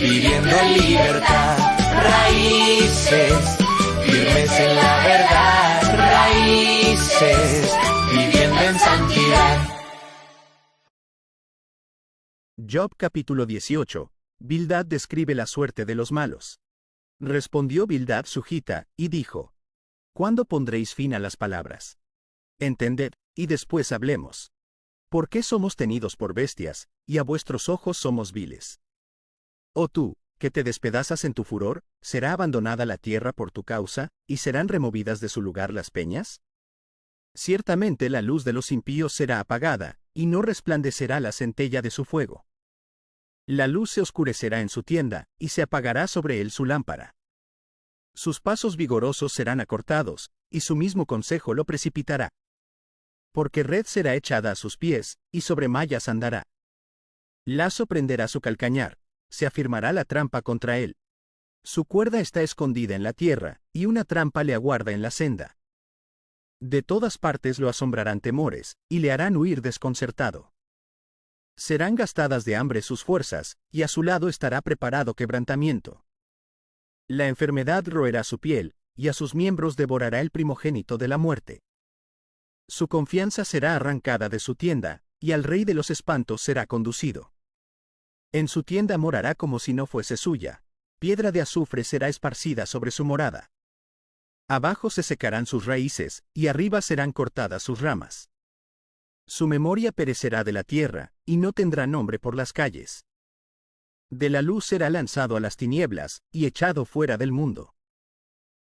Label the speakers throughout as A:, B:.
A: viviendo en libertad. Raíces, firmes en la verdad. Raíces, viviendo en santidad.
B: Job capítulo 18. Bildad describe la suerte de los malos. Respondió Bildad sujita, y dijo: ¿Cuándo pondréis fin a las palabras? Entended, y después hablemos. ¿Por qué somos tenidos por bestias, y a vuestros ojos somos viles? Oh tú, que te despedazas en tu furor, ¿será abandonada la tierra por tu causa, y serán removidas de su lugar las peñas? Ciertamente la luz de los impíos será apagada, y no resplandecerá la centella de su fuego. La luz se oscurecerá en su tienda, y se apagará sobre él su lámpara. Sus pasos vigorosos serán acortados, y su mismo consejo lo precipitará. Porque red será echada a sus pies, y sobre mallas andará. Lazo prenderá su calcañar, se afirmará la trampa contra él. Su cuerda está escondida en la tierra, y una trampa le aguarda en la senda. De todas partes lo asombrarán temores, y le harán huir desconcertado. Serán gastadas de hambre sus fuerzas, y a su lado estará preparado quebrantamiento. La enfermedad roerá su piel, y a sus miembros devorará el primogénito de la muerte. Su confianza será arrancada de su tienda, y al rey de los espantos será conducido. En su tienda morará como si no fuese suya, piedra de azufre será esparcida sobre su morada. Abajo se secarán sus raíces, y arriba serán cortadas sus ramas. Su memoria perecerá de la tierra, y no tendrá nombre por las calles. De la luz será lanzado a las tinieblas, y echado fuera del mundo.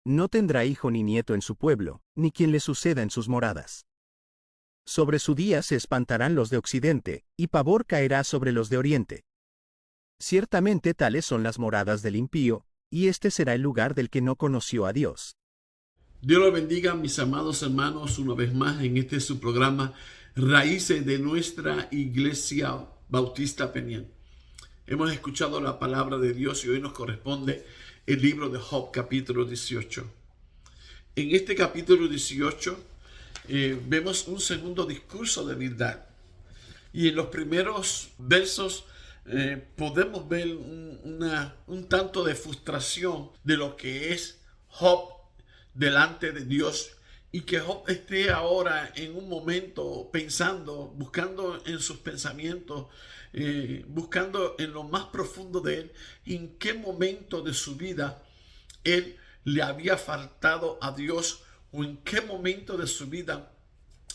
B: No tendrá hijo ni nieto en su pueblo, ni quien le suceda en sus moradas. Sobre su día se espantarán los de occidente, y pavor caerá sobre los de oriente. Ciertamente tales son las moradas del impío, y este será el lugar del que no conoció a Dios.
C: Dios los bendiga, mis amados hermanos, una vez más en este su programa Raíces de nuestra Iglesia Bautista Peniel. Hemos escuchado la palabra de Dios y hoy nos corresponde el libro de Job, capítulo 18. En este capítulo 18 vemos un segundo discurso de Bildad. Y en los primeros versos podemos ver un tanto de frustración de lo que es Job delante de Dios, y que Job esté ahora en un momento pensando, buscando en sus pensamientos, buscando en lo más profundo de él, en qué momento de su vida él le había faltado a Dios, o en qué momento de su vida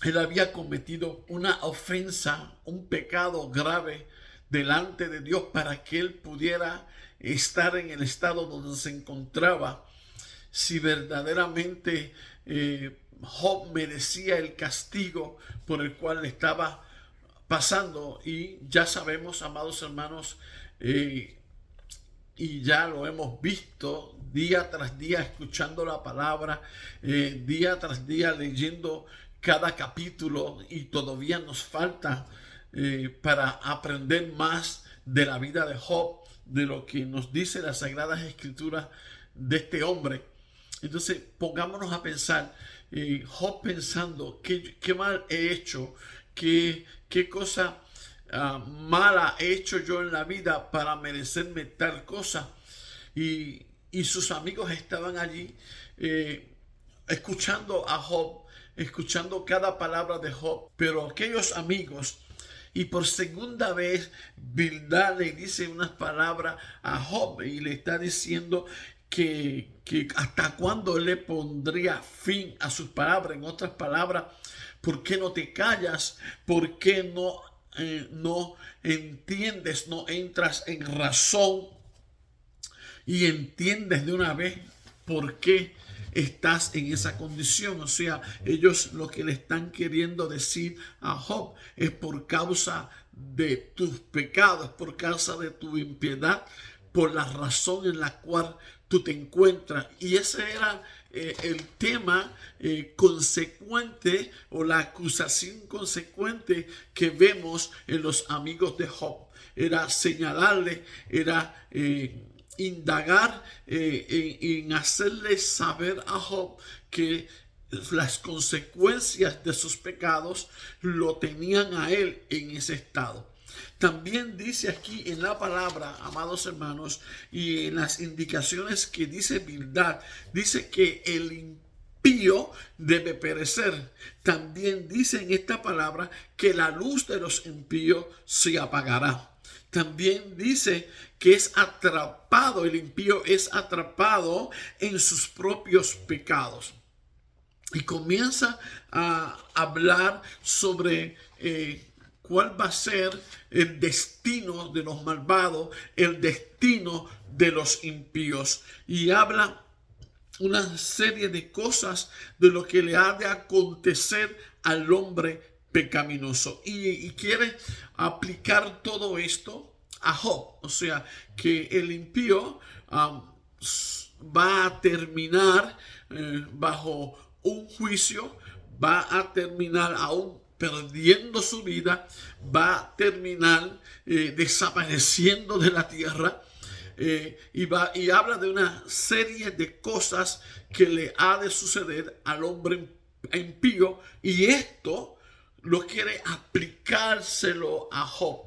C: él había cometido una ofensa, un pecado grave delante de Dios para que él pudiera estar en el estado donde se encontraba. Si verdaderamente Job merecía el castigo por el cual estaba pasando. Y ya sabemos, amados hermanos, y ya lo hemos visto día tras día, escuchando la palabra, día tras día leyendo cada capítulo, y todavía nos falta para aprender más de la vida de Job, de lo que nos dice las Sagradas Escrituras de este hombre. Entonces pongámonos a pensar, Job pensando, ¿qué mal he hecho? ¿Qué cosa mala he hecho yo en la vida para merecerme tal cosa? Y sus amigos estaban allí escuchando a Job, escuchando cada palabra de Job, pero aquellos amigos, y por segunda vez Bildad le dice unas palabras a Job y le está diciendo que hasta cuándo le pondría fin a sus palabras. En otras palabras, ¿por qué no te callas? ¿Por qué no entiendes, no entras en razón y entiendes de una vez por qué estás en esa condición? O sea, ellos lo que le están queriendo decir a Job es: por causa de tus pecados, por causa de tu impiedad, por la razón en la cual tú te encuentras. Y ese era el tema consecuente, o la acusación consecuente que vemos en los amigos de Job. Era señalarle, era indagar en hacerle saber a Job que las consecuencias de sus pecados lo tenían a él en ese estado. También dice aquí en la palabra, amados hermanos, y en las indicaciones que dice Bildad, dice que el impío debe perecer. También dice en esta palabra que la luz de los impíos se apagará. También dice que es atrapado, el impío es atrapado en sus propios pecados. Y comienza a hablar sobre cuál va a ser el destino de los malvados, el destino de los impíos. Y habla una serie de cosas de lo que le ha de acontecer al hombre pecaminoso. Y quiere aplicar todo esto a Job. O sea, que el impío va a terminar bajo un juicio, va a terminar aún perdiendo su vida, va a terminar desapareciendo de la tierra. Y habla de una serie de cosas que le ha de suceder al hombre impío, y esto lo quiere aplicárselo a Job.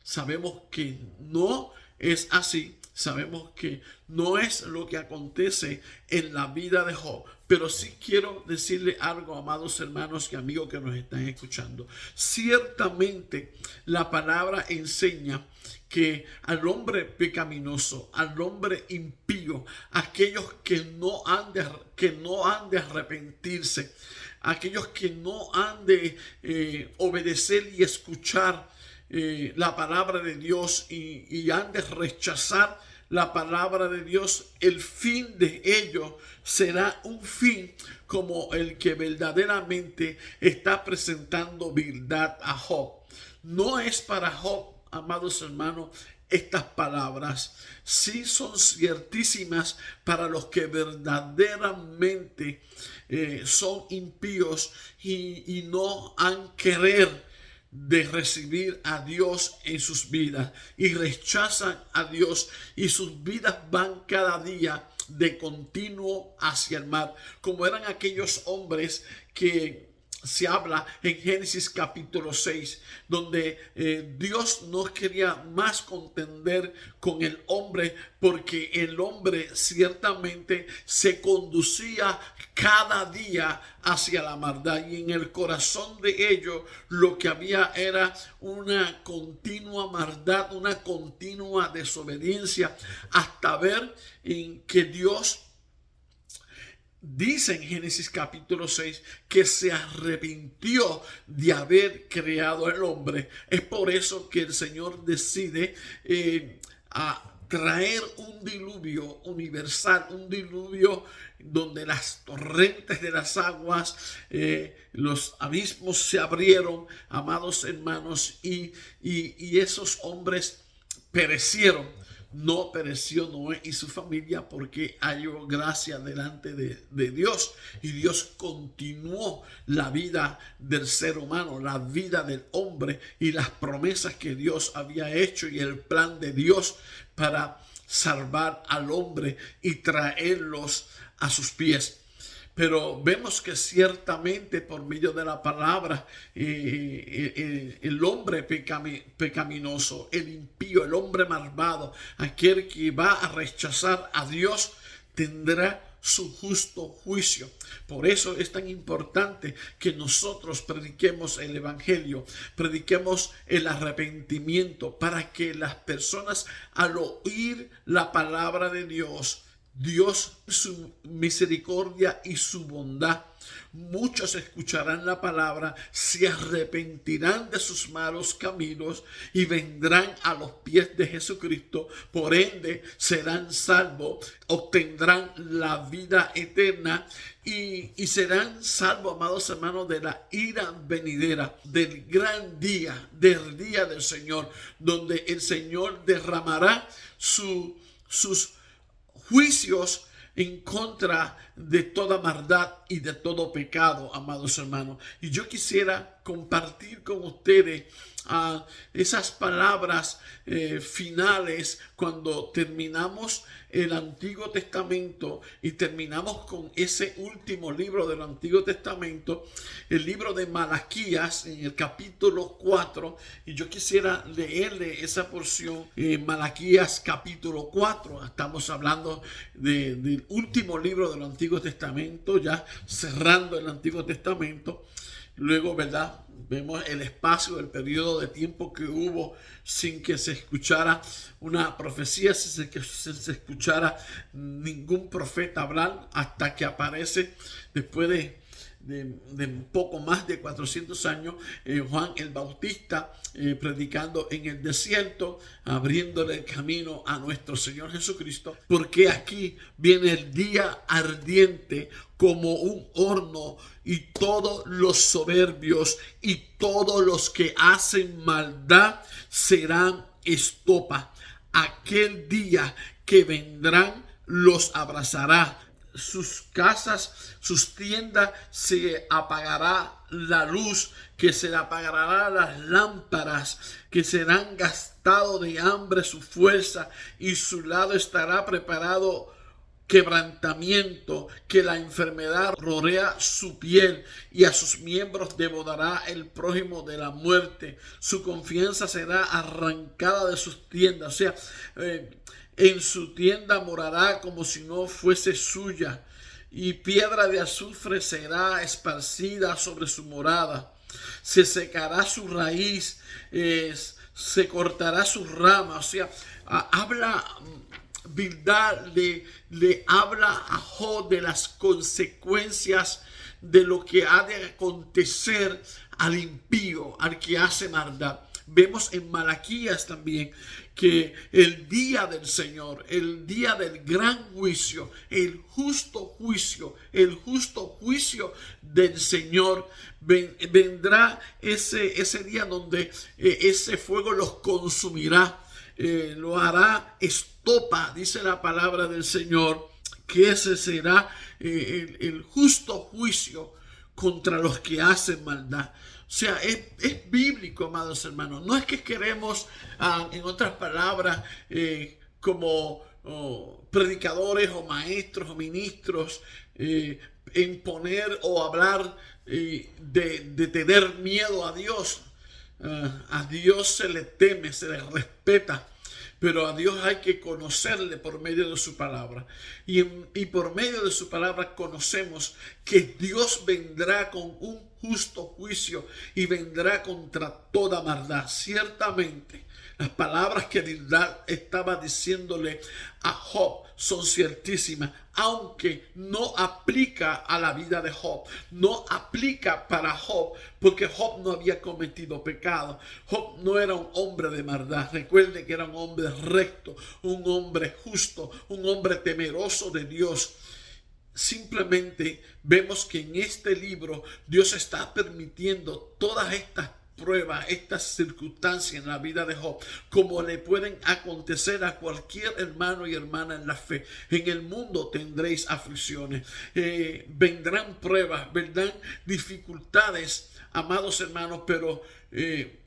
C: Sabemos que no es así, sabemos que no es lo que acontece en la vida de Job, pero sí quiero decirle algo, amados hermanos y amigos que nos están escuchando. Ciertamente la palabra enseña que al hombre pecaminoso, al hombre impío, aquellos que no han de arrepentirse, aquellos que no han de obedecer y escuchar la palabra de Dios y han de rechazar la palabra de Dios, el fin de ellos será un fin como el que verdaderamente está presentando Bildad a Job. No es para Job, amados hermanos, estas palabras sí son ciertísimas para los que verdaderamente son impíos y no han querer de recibir a Dios en sus vidas y rechazan a Dios, y sus vidas van cada día de continuo hacia el mal, como eran aquellos hombres que se habla en Génesis capítulo 6, donde Dios no quería más contender con el hombre, porque el hombre ciertamente se conducía cada día hacia la maldad, y en el corazón de ellos lo que había era una continua maldad, una continua desobediencia, hasta ver en que Dios dice en Génesis capítulo 6 que se arrepintió de haber creado al hombre. Es por eso que el Señor decide a traer un diluvio universal, un diluvio donde las torrentes de las aguas, los abismos se abrieron, amados hermanos, y esos hombres perecieron. No pereció Noé y su familia porque halló gracia delante de Dios, y Dios continuó la vida del ser humano, la vida del hombre, y las promesas que Dios había hecho y el plan de Dios para salvar al hombre y traerlos a sus pies. Pero vemos que ciertamente por medio de la palabra el hombre pecaminoso, el impío, el hombre malvado, aquel que va a rechazar a Dios, tendrá su justo juicio. Por eso es tan importante que nosotros prediquemos el evangelio, prediquemos el arrepentimiento, para que las personas, al oír la palabra de Dios, su misericordia y su bondad, muchos escucharán la palabra, se arrepentirán de sus malos caminos y vendrán a los pies de Jesucristo. Por ende serán salvos, obtendrán la vida eterna y serán salvos, amados hermanos, de la ira venidera, del gran día, del día del Señor, donde el Señor derramará sus juicios en contra de toda maldad y de todo pecado, amados hermanos. Y yo quisiera compartir con ustedes esas palabras finales cuando terminamos el Antiguo Testamento y terminamos con ese último libro del Antiguo Testamento, el libro de Malaquías, en el capítulo 4, y yo quisiera leerle esa porción, Malaquías capítulo 4. Estamos hablando del último libro del Antiguo Testamento, ya cerrando el Antiguo Testamento. Luego, ¿verdad? Vemos el espacio, el periodo de tiempo que hubo sin que se escuchara una profecía, sin que se escuchara ningún profeta hablar, hasta que aparece después de un poco más de 400 años, Juan el Bautista predicando en el desierto, abriéndole el camino a nuestro Señor Jesucristo, porque aquí viene el día ardiente como un horno, y todos los soberbios y todos los que hacen maldad serán estopa. Aquel día que vendrán los abrazará. Sus casas, sus tiendas, se apagará la luz, que se le apagarán las lámparas, que serán gastados de hambre su fuerza, y su lado estará preparado quebrantamiento, que la enfermedad rodea su piel, y a sus miembros devorará el prójimo de la muerte. Su confianza será arrancada de sus tiendas, o sea, en su tienda morará como si no fuese suya, y piedra de azufre será esparcida sobre su morada. Se secará su raíz, se cortará sus ramas. O sea, habla Bildad, le habla a Job de las consecuencias de lo que ha de acontecer al impío, al que hace maldad. Vemos en Malaquías también que el día del Señor, el día del gran juicio, el justo juicio del Señor, vendrá ese día donde ese fuego los consumirá, lo hará estopa, dice la palabra del Señor, que ese será el justo juicio contra los que hacen maldad. O sea, es bíblico, amados hermanos. No es que queremos, en otras palabras, como predicadores o maestros o ministros, imponer o hablar de tener miedo a Dios. A Dios se le teme, se le respeta. Pero a Dios hay que conocerle por medio de su palabra. Y por medio de su palabra conocemos que Dios vendrá con un justo juicio y vendrá contra toda maldad. Ciertamente, las palabras que Bildad estaba diciéndole a Job son ciertísimas, aunque no aplica a la vida de Job, no aplica para Job, porque Job no había cometido pecado. Job no era un hombre de maldad. Recuerde que era un hombre recto, un hombre justo, un hombre temeroso de Dios. Simplemente vemos que en este libro Dios está permitiendo todas estas pruebas, estas circunstancias en la vida de Job, como le pueden acontecer a cualquier hermano y hermana en la fe. En el mundo tendréis aflicciones, vendrán pruebas, vendrán dificultades, amados hermanos, pero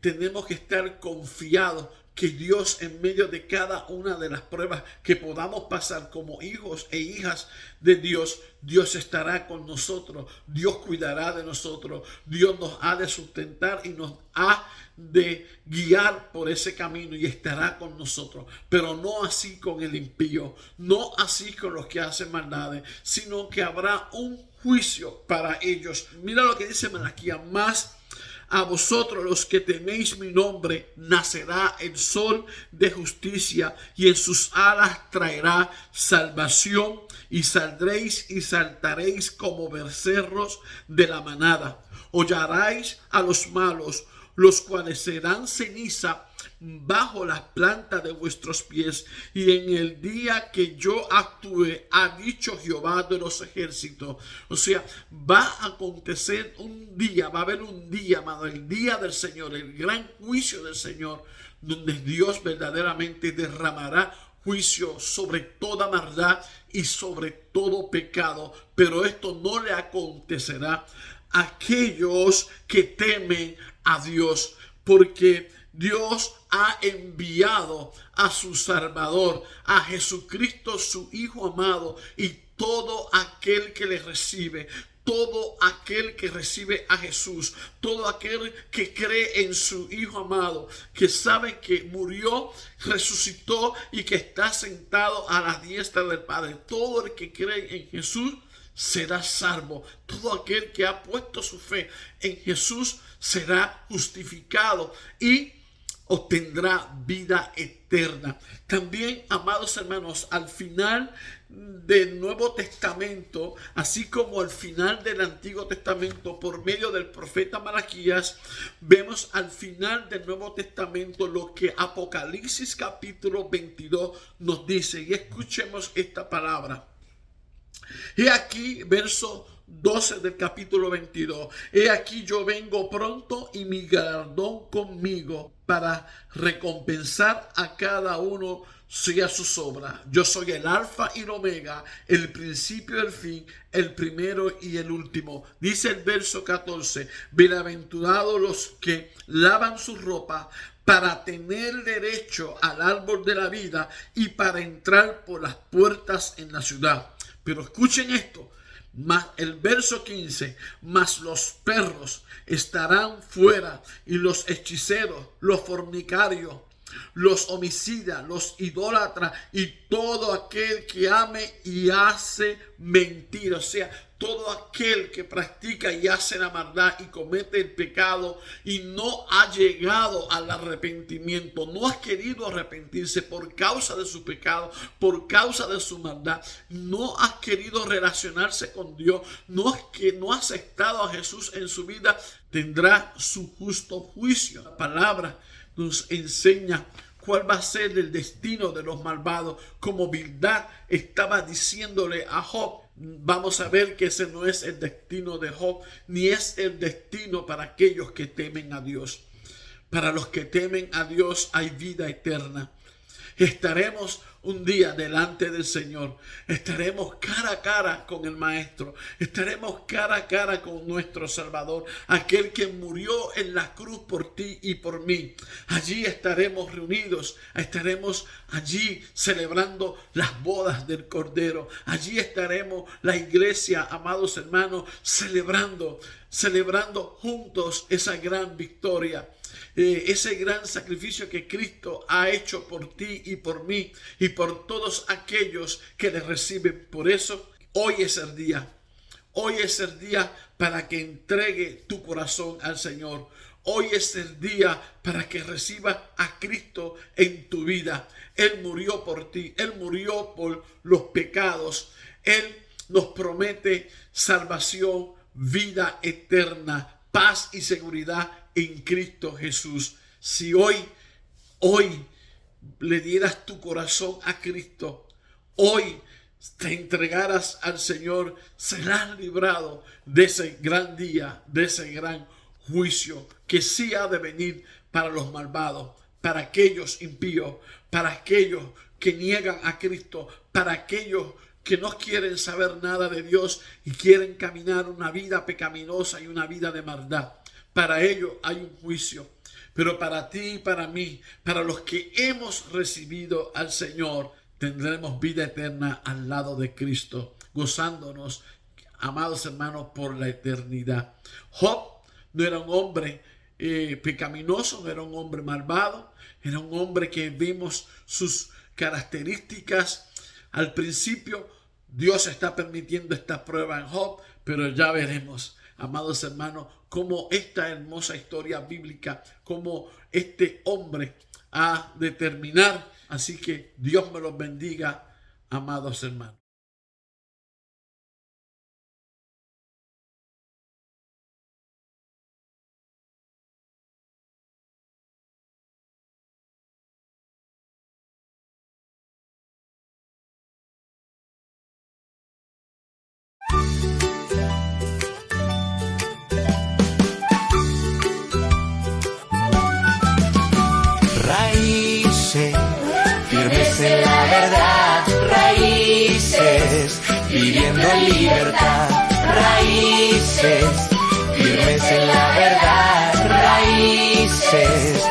C: tenemos que estar confiados que Dios, en medio de cada una de las pruebas que podamos pasar como hijos e hijas de Dios, Dios estará con nosotros, Dios cuidará de nosotros, Dios nos ha de sustentar y nos ha de guiar por ese camino y estará con nosotros. Pero no así con el impío, no así con los que hacen maldades, sino que habrá un juicio para ellos. Mira lo que dice Malaquías: más a vosotros los que teméis mi nombre nacerá el sol de justicia, y en sus alas traerá salvación, y saldréis y saltaréis como becerros de la manada. Hollaréis a los malos, los cuales serán ceniza bajo las plantas de vuestros pies, y en el día que yo actúe, ha dicho Jehová de los ejércitos. O sea, va a acontecer un día, va a haber un día, amado, el día del Señor, el gran juicio del Señor, donde Dios verdaderamente derramará juicio sobre toda maldad y sobre todo pecado. Pero esto no le acontecerá aquellos que temen a Dios, porque Dios ha enviado a su Salvador, a Jesucristo, su Hijo amado, y todo aquel que le recibe, todo aquel que recibe a Jesús, todo aquel que cree en su Hijo amado, que sabe que murió, resucitó y que está sentado a la diestra del Padre, todo el que cree en Jesús será salvo. Todo aquel que ha puesto su fe en Jesús será justificado y obtendrá vida eterna. También, amados hermanos, al final del Nuevo Testamento, así como al final del Antiguo Testamento, por medio del profeta Malaquías, vemos al final del Nuevo Testamento lo que Apocalipsis capítulo 22 nos dice. Y escuchemos esta palabra. He aquí, verso 12 del capítulo 22. He aquí yo vengo pronto y mi galardón conmigo para recompensar a cada uno sea sus obras. Yo soy el alfa y el omega, el principio y el fin, el primero y el último. Dice el verso 14. Bienaventurados los que lavan su ropa para tener derecho al árbol de la vida y para entrar por las puertas en la ciudad. Pero escuchen esto. Más el verso 15, mas los perros estarán fuera y los hechiceros, los fornicarios, los homicidas, los idólatras y todo aquel que ame y hace mentira. O sea, todo aquel que practica y hace la maldad y comete el pecado y no ha llegado al arrepentimiento, no ha querido arrepentirse por causa de su pecado, por causa de su maldad, no ha querido relacionarse con Dios, no ha aceptado a Jesús en su vida, tendrá su justo juicio. La palabra nos enseña cuál va a ser el destino de los malvados, como Bildad estaba diciéndole a Job. Vamos a ver que ese no es el destino de Job, ni es el destino para aquellos que temen a Dios. Para los que temen a Dios hay vida eterna. Estaremos un día delante del Señor. Estaremos cara a cara con el Maestro. Estaremos cara a cara con nuestro Salvador, aquel que murió en la cruz por ti y por mí. Allí estaremos reunidos. Estaremos allí celebrando las bodas del Cordero. Allí estaremos la iglesia, amados hermanos, celebrando juntos esa gran victoria. Ese gran sacrificio que Cristo ha hecho por ti y por mí y por todos aquellos que le reciben. Por eso hoy es el día. Hoy es el día para que entregue tu corazón al Señor. Hoy es el día para que recibas a Cristo en tu vida. Él murió por ti. Él murió por los pecados. Él nos promete salvación, vida eterna, paz y seguridad en Cristo Jesús. Si hoy le dieras tu corazón a Cristo, hoy te entregaras al Señor, serás librado de ese gran día, de ese gran juicio que sí ha de venir para los malvados, para aquellos impíos, para aquellos que niegan a Cristo, para aquellos que no quieren saber nada de Dios y quieren caminar una vida pecaminosa y una vida de maldad. Para ellos hay un juicio, pero para ti y para mí, para los que hemos recibido al Señor, tendremos vida eterna al lado de Cristo, gozándonos, amados hermanos, por la eternidad. Job no era un hombre pecaminoso, no era un hombre malvado, era un hombre que vimos sus características. Al principio, Dios está permitiendo esta prueba en Job, pero ya veremos, amados hermanos, cómo esta hermosa historia bíblica, cómo este hombre ha de terminar. Así que Dios me los bendiga, amados hermanos.
A: Firmes en la verdad, raíces, viviendo en libertad, raíces, firmes en la verdad. Raíces,